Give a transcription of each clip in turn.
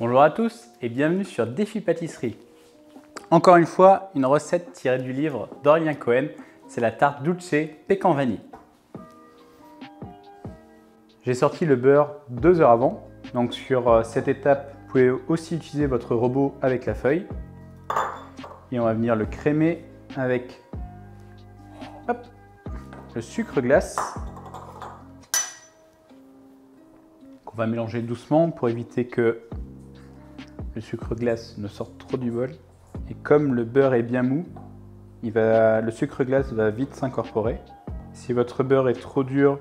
Bonjour à tous et bienvenue sur Défi Pâtisserie. Encore une fois, une recette tirée du livre d'Aurélien Cohen, c'est la tarte Dulce pécan vanille. J'ai sorti le beurre 2 heures avant, donc sur cette étape, vous pouvez aussi utiliser votre robot avec la feuille. Et on va venir le crémer avec le sucre glace qu'on va mélanger doucement pour éviter que le sucre glace ne sorte trop du bol. Et comme le beurre est bien mou, le sucre glace va vite s'incorporer. Si votre beurre est trop dur,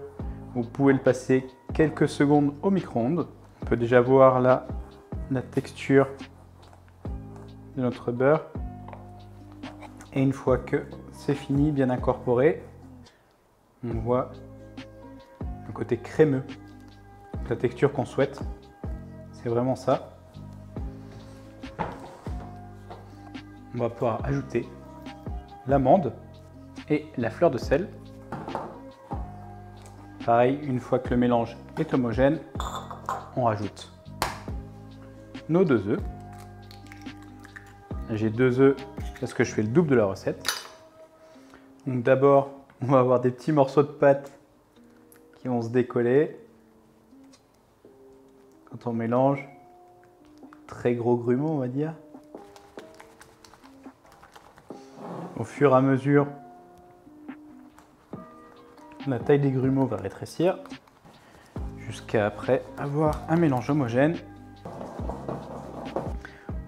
vous pouvez le passer quelques secondes au micro-ondes. On peut déjà voir là la texture de notre beurre. Et une fois que c'est fini, bien incorporé, on voit le côté crémeux, la texture qu'on souhaite. C'est vraiment ça. On va pouvoir ajouter l'amande et la fleur de sel. Pareil, une fois que le mélange est homogène, on rajoute nos 2 œufs. J'ai 2 œufs parce que je fais le double de la recette. Donc d'abord, on va avoir des petits morceaux de pâte qui vont se décoller. Quand on mélange, très gros grumeaux on va dire. Au fur et à mesure, la taille des grumeaux va rétrécir jusqu'à après avoir un mélange homogène.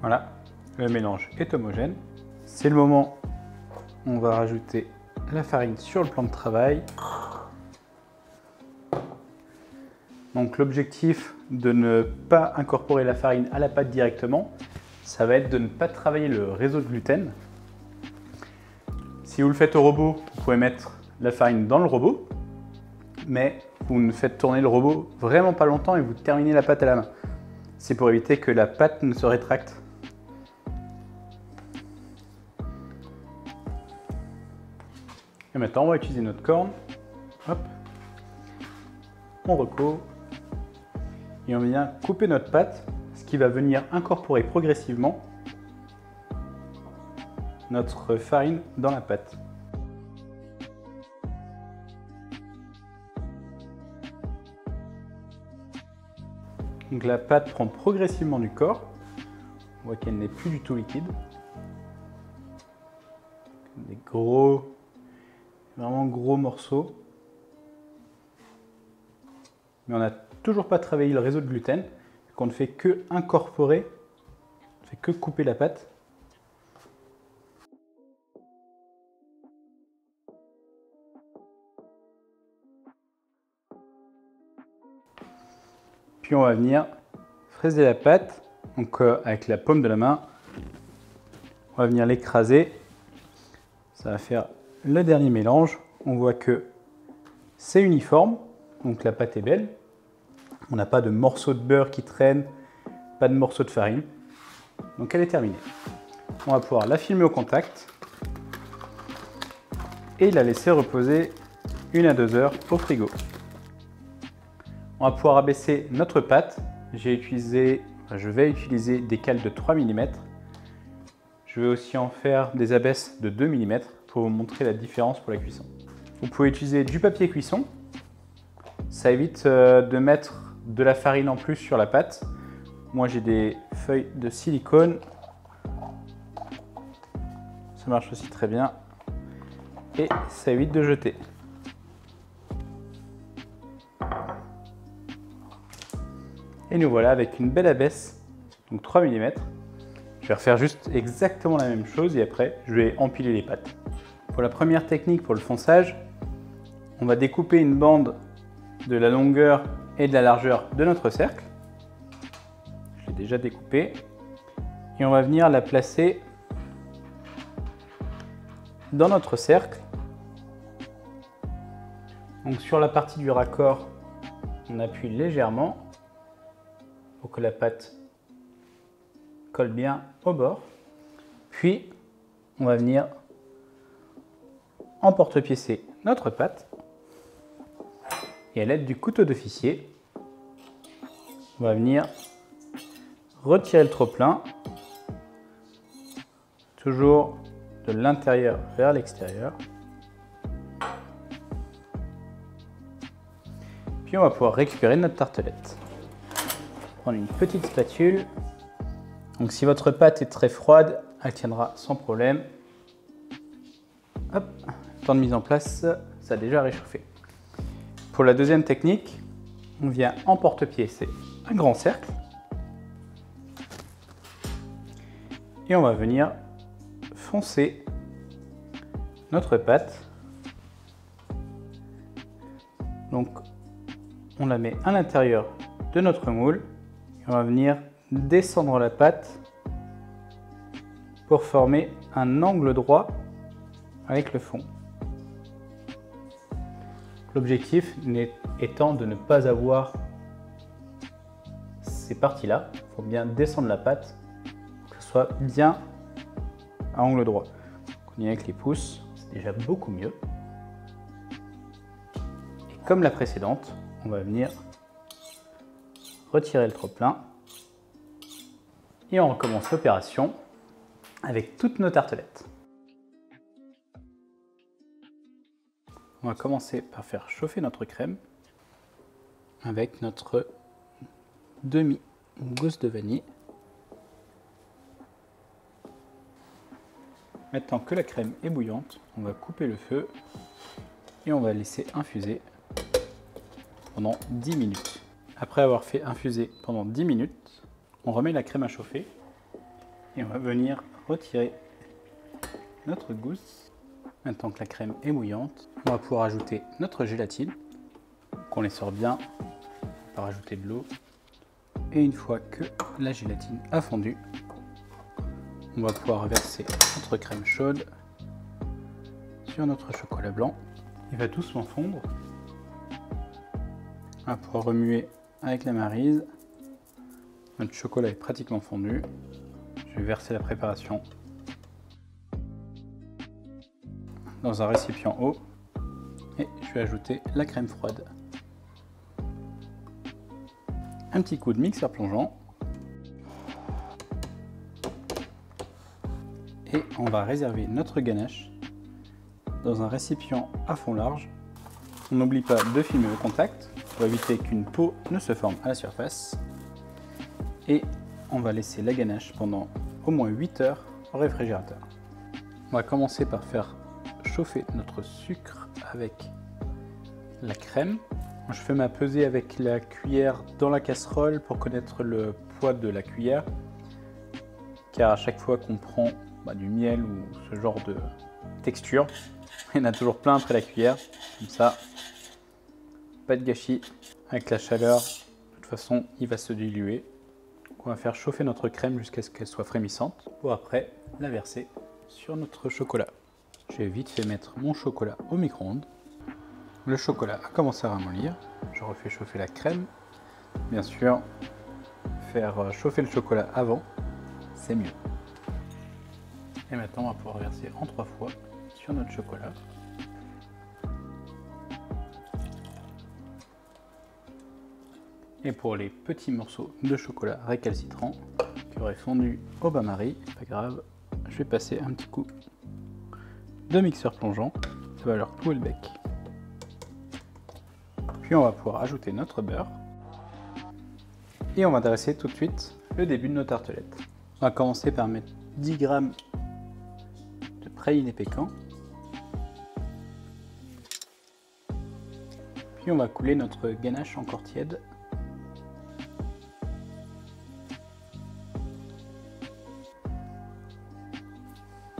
Voilà, le mélange est homogène. C'est le moment où on va rajouter la farine sur le plan de travail. Donc l'objectif de ne pas incorporer la farine à la pâte directement, ça va être de ne pas travailler le réseau de gluten. Si vous le faites au robot, vous pouvez mettre la farine dans le robot, mais vous ne faites tourner le robot vraiment pas longtemps et vous terminez la pâte à la main. C'est pour éviter que la pâte ne se rétracte. Et maintenant, on va utiliser notre corne. Hop. On recouvre et on vient couper notre pâte, ce qui va venir incorporer progressivement notre farine dans la pâte. Donc la pâte prend progressivement du corps. On voit qu'elle n'est plus du tout liquide. Des gros, vraiment gros morceaux. Mais on n'a toujours pas travaillé le réseau de gluten, qu'on ne fait que incorporer, on ne fait que couper la pâte. Puis on va venir fraiser la pâte, donc avec la paume de la main, on va venir l'écraser. Ça va faire le dernier mélange. On voit que c'est uniforme, donc la pâte est belle. On n'a pas de morceaux de beurre qui traînent, pas de morceaux de farine. Donc elle est terminée. On va pouvoir la filmer au contact et la laisser reposer 1 à 2 heures au frigo. On va pouvoir abaisser notre pâte. Je vais utiliser des cales de 3 mm. Je vais aussi en faire des abaisses de 2 mm pour vous montrer la différence pour la cuisson. Vous pouvez utiliser du papier cuisson. Ça évite de mettre de la farine en plus sur la pâte. Moi j'ai des feuilles de silicone. Ça marche aussi très bien. Et ça évite de jeter. Et nous voilà avec une belle abaisse, donc 3 mm. Je vais refaire juste exactement la même chose et après je vais empiler les pâtes. Pour la première technique, pour le fonçage, on va découper une bande de la longueur et de la largeur de notre cercle. Je l'ai déjà découpé. Et on va venir la placer dans notre cercle. Donc sur la partie du raccord, on appuie légèrement pour que la pâte colle bien au bord. Puis, on va venir emporte-piécer notre pâte et à l'aide du couteau d'officier, on va venir retirer le trop-plein, toujours de l'intérieur vers l'extérieur. Puis on va pouvoir récupérer notre tartelette. Prendre une petite spatule. Donc si votre pâte est très froide, elle tiendra sans problème. Hop, temps de mise en place, ça a déjà réchauffé. Pour la deuxième technique, on vient en porte-pied, c'est un grand cercle. Et on va venir foncer notre pâte. Donc on la met à l'intérieur de notre moule. Et on va venir descendre la pâte pour former un angle droit avec le fond. L'objectif étant de ne pas avoir ces parties-là. Il faut bien descendre la pâte pour que ce soit bien à angle droit. Donc on y est avec les pouces, c'est déjà beaucoup mieux. Et comme la précédente, on va venir retirer le trop-plein et on recommence l'opération avec toutes nos tartelettes. On va commencer par faire chauffer notre crème avec notre demi-gousse de vanille. Maintenant que la crème est bouillante, on va couper le feu et on va laisser infuser pendant 10 minutes. Après avoir fait infuser pendant 10 minutes, on remet la crème à chauffer et on va venir retirer notre gousse. Maintenant que la crème est bouillante, on va pouvoir ajouter notre gélatine. Qu'on les sort bien, on va rajouter de l'eau. Et une fois que la gélatine a fondu, on va pouvoir verser notre crème chaude sur notre chocolat blanc. Il va doucement fondre. On va pouvoir remuer avec la maryse. Notre chocolat est pratiquement fondu. Je vais verser la préparation dans un récipient haut et je vais ajouter la crème froide. Un petit coup de mixeur plongeant et on va réserver notre ganache dans un récipient à fond large. On n'oublie pas de filmer au contact pour éviter qu'une peau ne se forme à la surface. Et on va laisser la ganache pendant au moins 8 heures au réfrigérateur. On va commencer par faire chauffer notre sucre avec la crème. Je fais ma pesée avec la cuillère dans la casserole pour connaître le poids de la cuillère. Car à chaque fois qu'on prend du miel ou ce genre de texture, il y en a toujours plein après la cuillère. Comme ça, pas de gâchis. Avec la chaleur, de toute façon, il va se diluer. On va faire chauffer notre crème jusqu'à ce qu'elle soit frémissante pour après la verser sur notre chocolat. Je vais vite fait mettre mon chocolat au micro-ondes. Le chocolat a commencé à ramollir. Je refais chauffer la crème. Bien sûr, faire chauffer le chocolat avant, c'est mieux. Et maintenant, on va pouvoir verser en 3 fois sur notre chocolat. Et pour les petits morceaux de chocolat récalcitrants qui auraient fondu au bain-marie, pas grave, je vais passer un petit coup de mixeur plongeant, ça va leur clouer le bec. Puis on va pouvoir ajouter notre beurre et on va dresser tout de suite le début de nos tartelettes. On va commencer par mettre 10 g de praliné pécan. Puis on va couler notre ganache encore tiède.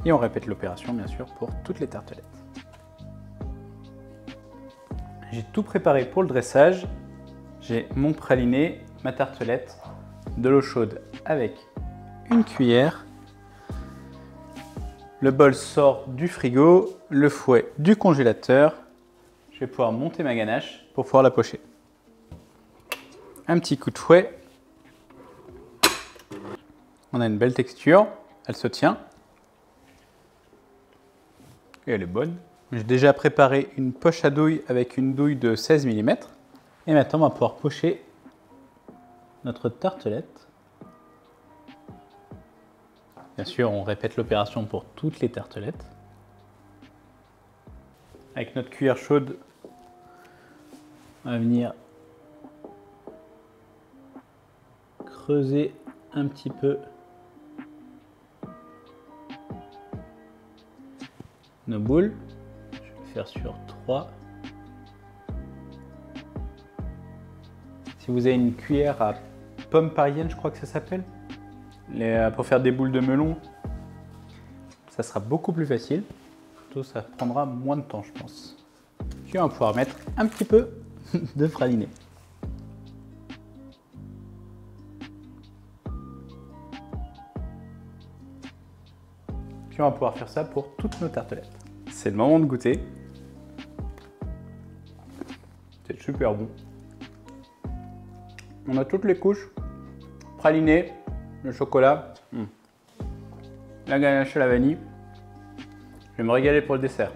Et on répète l'opération bien sûr pour toutes les tartelettes. J'ai tout préparé pour le dressage. J'ai mon praliné, ma tartelette, de l'eau chaude avec une cuillère. Le bol sort du frigo, le fouet du congélateur. Je vais pouvoir monter ma ganache pour pouvoir la pocher. Un petit coup de fouet. On a une belle texture, elle se tient. Et elle est bonne. J'ai déjà préparé une poche à douille avec une douille de 16 mm. Et maintenant, on va pouvoir pocher notre tartelette Bien sûr, on répète l'opération pour toutes les tartelettes. Avec notre cuillère chaude, on va venir creuser un petit peu nos boules. Je vais le faire sur 3. Si vous avez une cuillère à pomme parisienne, je crois que ça s'appelle, pour faire des boules de melon, ça sera beaucoup plus facile. Surtout, ça prendra moins de temps, je pense. Puis on va pouvoir mettre un petit peu de praliné. Puis on va pouvoir faire ça pour toutes nos tartelettes. C'est le moment de goûter. C'est super bon. On a toutes les couches. Praliné, le chocolat, la ganache à la vanille. Je vais me régaler pour le dessert.